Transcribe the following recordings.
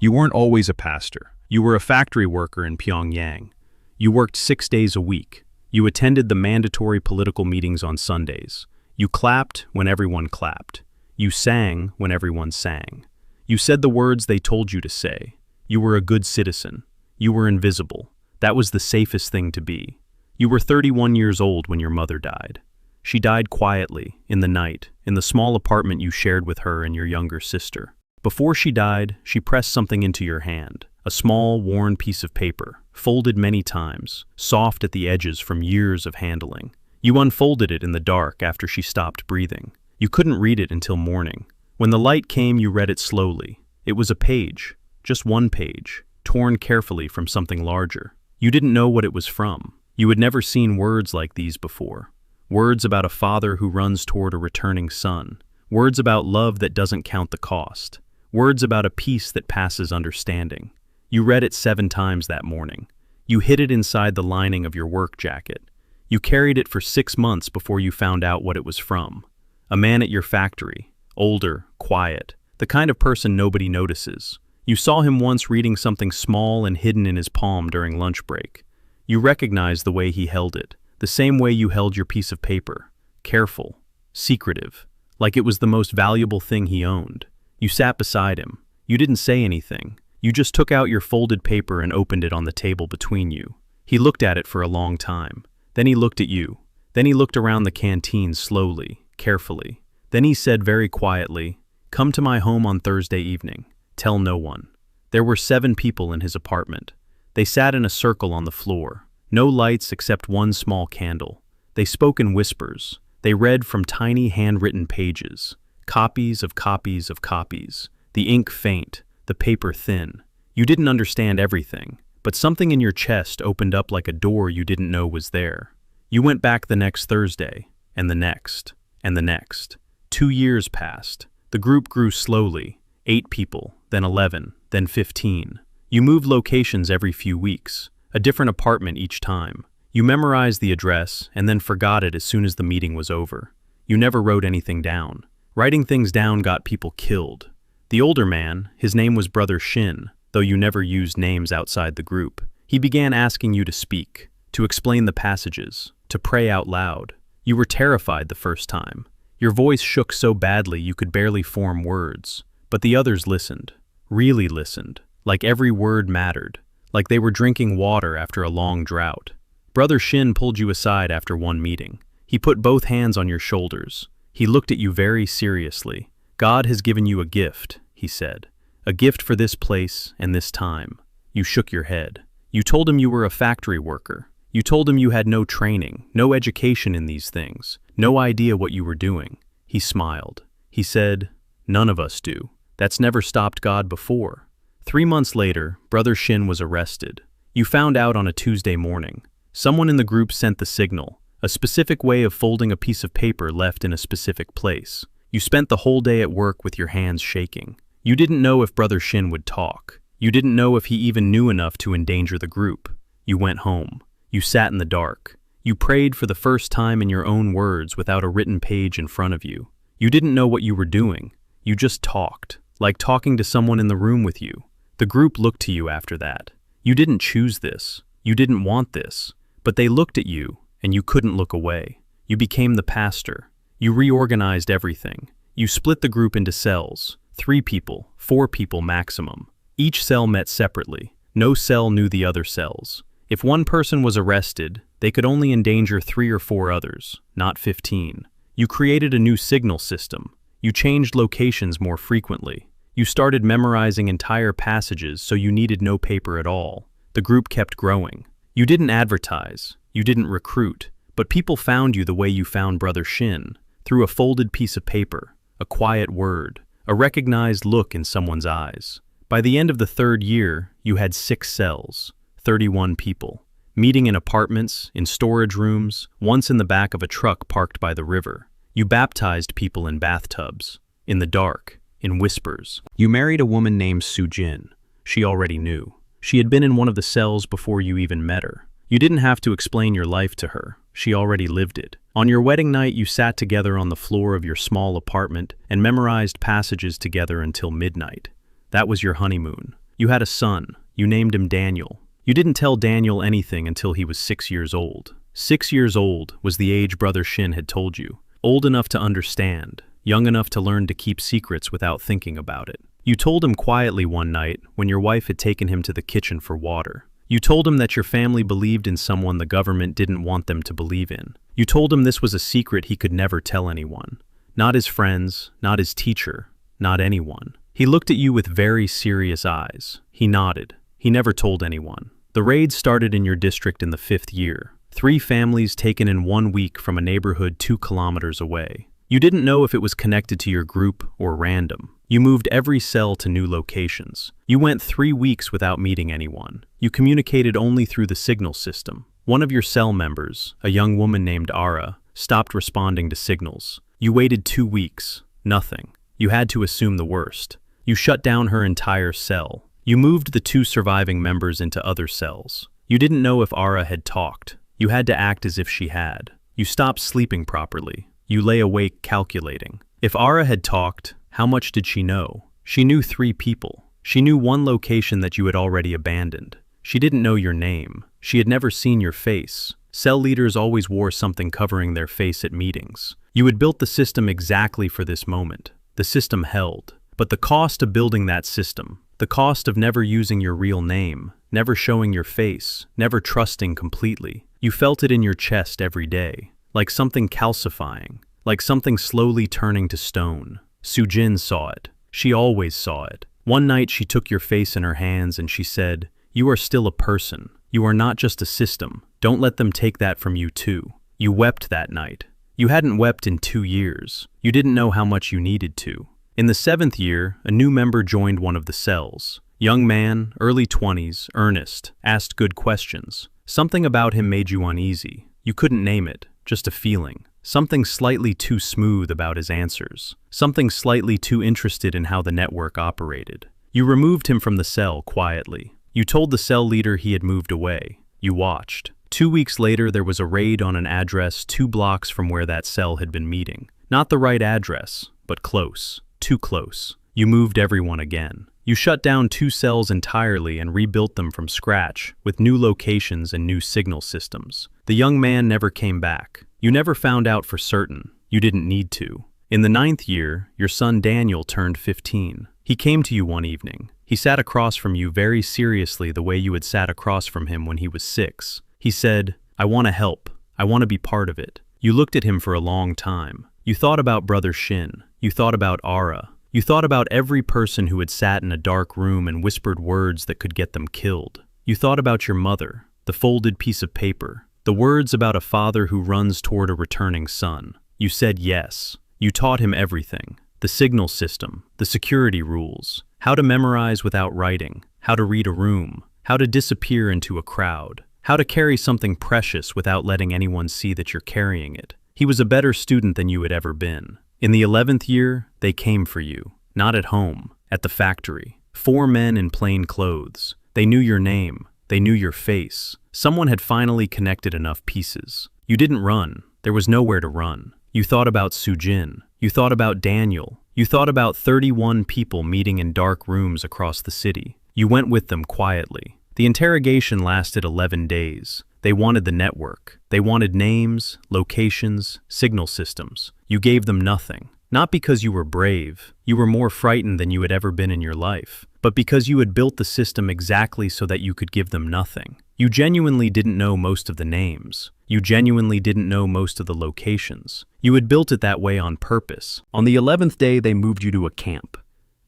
You weren't always a pastor. You were a factory worker in Pyongyang. You worked 6 days a week. You attended the mandatory political meetings on Sundays. You clapped when everyone clapped. You sang when everyone sang. You said the words they told you to say. You were a good citizen. You were invisible. That was the safest thing to be. You were 31 years old when your mother died. She died quietly, in the night, in the small apartment you shared with her and your younger sister. Before she died, she pressed something into your hand, a small, worn piece of paper, folded many times, soft at the edges from years of handling. You unfolded it in the dark after she stopped breathing. You couldn't read it until morning. When the light came, you read it slowly. It was a page, just one page, torn carefully from something larger. You didn't know what it was from. You had never seen words like these before. Words about a father who runs toward a returning son. Words about love that doesn't count the cost. Words about a peace that passes understanding. You read it 7 times that morning. You hid it inside the lining of your work jacket. You carried it for 6 months before you found out what it was from. A man at your factory, older, quiet, the kind of person nobody notices. You saw him once reading something small and hidden in his palm during lunch break. You recognized the way he held it, the same way you held your piece of paper. Careful, secretive, like it was the most valuable thing he owned. You sat beside him. You didn't say anything. You just took out your folded paper and opened it on the table between you. He looked at it for a long time. Then he looked at you. Then he looked around the canteen slowly, carefully. Then he said very quietly, "Come to my home on Thursday evening. Tell no one." There were 7 people in his apartment. They sat in a circle on the floor. No lights except one small candle. They spoke in whispers. They read from tiny handwritten pages. Copies of copies of copies. The ink faint, the paper thin. You didn't understand everything, but something in your chest opened up like a door you didn't know was there. You went back the next Thursday, and the next, and the next. 2 years passed. The group grew slowly. 8 people, then 11, then 15. You moved locations every few weeks, a different apartment each time. You memorized the address and then forgot it as soon as the meeting was over. You never wrote anything down. Writing things down got people killed. The older man, his name was Brother Shin, though you never used names outside the group. He began asking you to speak, to explain the passages, to pray out loud. You were terrified the first time. Your voice shook so badly you could barely form words. But the others listened, really listened, like every word mattered, like they were drinking water after a long drought. Brother Shin pulled you aside after one meeting. He put both hands on your shoulders. He looked at you very seriously. "God has given you a gift," he said. "A gift for this place and this time." You shook your head. You told him you were a factory worker. You told him you had no training, no education in these things, no idea what you were doing. He smiled. He said, "None of us do. That's never stopped God before." 3 months later, Brother Shin was arrested. You found out on a Tuesday morning. Someone in the group sent the signal, a specific way of folding a piece of paper left in a specific place. You spent the whole day at work with your hands shaking. You didn't know if Brother Shin would talk. You didn't know if he even knew enough to endanger the group. You went home. You sat in the dark. You prayed for the first time in your own words without a written page in front of you. You didn't know what you were doing. You just talked, like talking to someone in the room with you. The group looked to you after that. You didn't choose this. You didn't want this. But they looked at you, and you couldn't look away. You became the pastor. You reorganized everything. You split the group into cells, 3 people, 4 people maximum. Each cell met separately. No cell knew the other cells. If one person was arrested, they could only endanger 3 or 4 others, not 15. You created a new signal system. You changed locations more frequently. You started memorizing entire passages so you needed no paper at all. The group kept growing. You didn't advertise. You didn't recruit. But people found you the way you found Brother Shin, through a folded piece of paper, a quiet word, a recognized look in someone's eyes. By the end of the 3rd year, you had 6 cells, 31 people, meeting in apartments, in storage rooms, once in the back of a truck parked by the river. You baptized people in bathtubs, in the dark, in whispers. You married a woman named Sujin. She already knew. She had been in one of the cells before you even met her. You didn't have to explain your life to her. She already lived it. On your wedding night, you sat together on the floor of your small apartment and memorized passages together until midnight. That was your honeymoon. You had a son. You named him Daniel. You didn't tell Daniel anything until he was 6 years old. 6 years old was the age Brother Shin had told you. Old enough to understand, young enough to learn to keep secrets without thinking about it. You told him quietly one night when your wife had taken him to the kitchen for water. You told him that your family believed in someone the government didn't want them to believe in. You told him this was a secret he could never tell anyone. Not his friends, not his teacher, not anyone. He looked at you with very serious eyes. He nodded. He never told anyone. The raid started in your district in the 5th year. 3 families taken in 1 week from a neighborhood 2 kilometers away. You didn't know if it was connected to your group or random. You moved every cell to new locations. You went 3 weeks without meeting anyone. You communicated only through the signal system. One of your cell members, a young woman named Ara, stopped responding to signals. You waited 2 weeks. Nothing. You had to assume the worst. You shut down her entire cell. You moved the 2 surviving members into other cells. You didn't know if Ara had talked. You had to act as if she had. You stopped sleeping properly. You lay awake calculating. If Ara had talked, how much did she know? She knew 3 people. She knew 1 location that you had already abandoned. She didn't know your name. She had never seen your face. Cell leaders always wore something covering their face at meetings. You had built the system exactly for this moment. The system held. But the cost of building that system, the cost of never using your real name, never showing your face, never trusting completely, you felt it in your chest every day, like something calcifying, like something slowly turning to stone. Sujin saw it. She always saw it. One night she took your face in her hands and she said, "You are still a person. You are not just a system. Don't let them take that from you too." You wept that night. You hadn't wept in 2 years. You didn't know how much you needed to. In the 7th year, a new member joined one of the cells. Young man, early 20s, earnest, asked good questions. Something about him made you uneasy. You couldn't name it, just a feeling. Something slightly too smooth about his answers. Something slightly too interested in how the network operated. You removed him from the cell quietly. You told the cell leader he had moved away. You watched. 2 weeks later, there was a raid on an address 2 blocks from where that cell had been meeting. Not the right address, but close. Too close. You moved everyone again. You shut down 2 cells entirely and rebuilt them from scratch, with new locations and new signal systems. The young man never came back. You never found out for certain. You didn't need to. In the 9th year, your son Daniel turned 15. He came to you one evening. He sat across from you very seriously the way you had sat across from him when he was 6. He said, "I want to help. I want to be part of it." You looked at him for a long time. You thought about Brother Shin. You thought about Ara. You thought about every person who had sat in a dark room and whispered words that could get them killed. You thought about your mother, the folded piece of paper, the words about a father who runs toward a returning son. You said yes. You taught him everything. The signal system, the security rules, how to memorize without writing, how to read a room, how to disappear into a crowd, how to carry something precious without letting anyone see that you're carrying it. He was a better student than you had ever been. In the 11th year, they came for you. Not at home, at the factory. 4 men in plain clothes. They knew your name. They knew your face. Someone had finally connected enough pieces. You didn't run. There was nowhere to run. You thought about Sujin. You thought about Daniel. You thought about 31 people meeting in dark rooms across the city. You went with them quietly. The interrogation lasted 11 days. They wanted the network. They wanted names, locations, signal systems. You gave them nothing. Not because you were brave. You were more frightened than you had ever been in your life. But because you had built the system exactly so that you could give them nothing. You genuinely didn't know most of the names. You genuinely didn't know most of the locations. You had built it that way on purpose. On the 11th day, they moved you to a camp.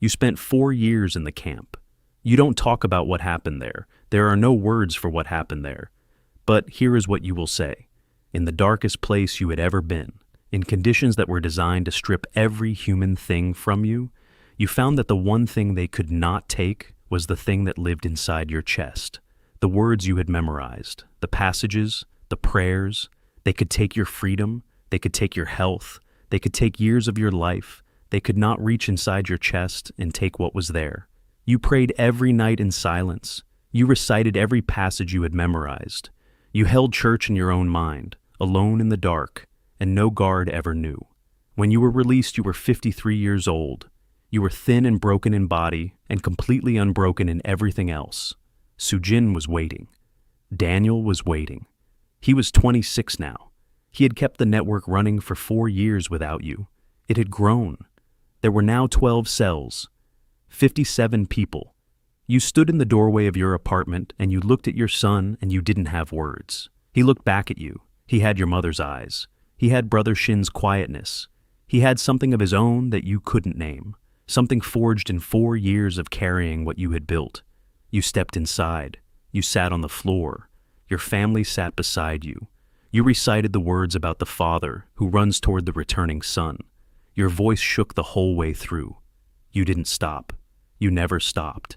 You spent 4 years in the camp. You don't talk about what happened there. There are no words for what happened there. But here is what you will say. In the darkest place you had ever been, in conditions that were designed to strip every human thing from you, you found that the one thing they could not take was the thing that lived inside your chest. The words you had memorized, the passages, the prayers. They could take your freedom, they could take your health, they could take years of your life. They could not reach inside your chest and take what was there. You prayed every night in silence. You recited every passage you had memorized. You held church in your own mind, alone in the dark, and no guard ever knew. When you were released, you were 53 years old. You were thin and broken in body and completely unbroken in everything else. Sujin was waiting. Daniel was waiting. He was 26 now. He had kept the network running for 4 years without you. It had grown. There were now 12 cells, 57 people. You stood in the doorway of your apartment and you looked at your son and you didn't have words. He looked back at you. He had your mother's eyes. He had Brother Shin's quietness. He had something of his own that you couldn't name, something forged in 4 years of carrying what you had built. You stepped inside. You sat on the floor. Your family sat beside you. You recited the words about the father who runs toward the returning son. Your voice shook the whole way through. You didn't stop. You never stopped.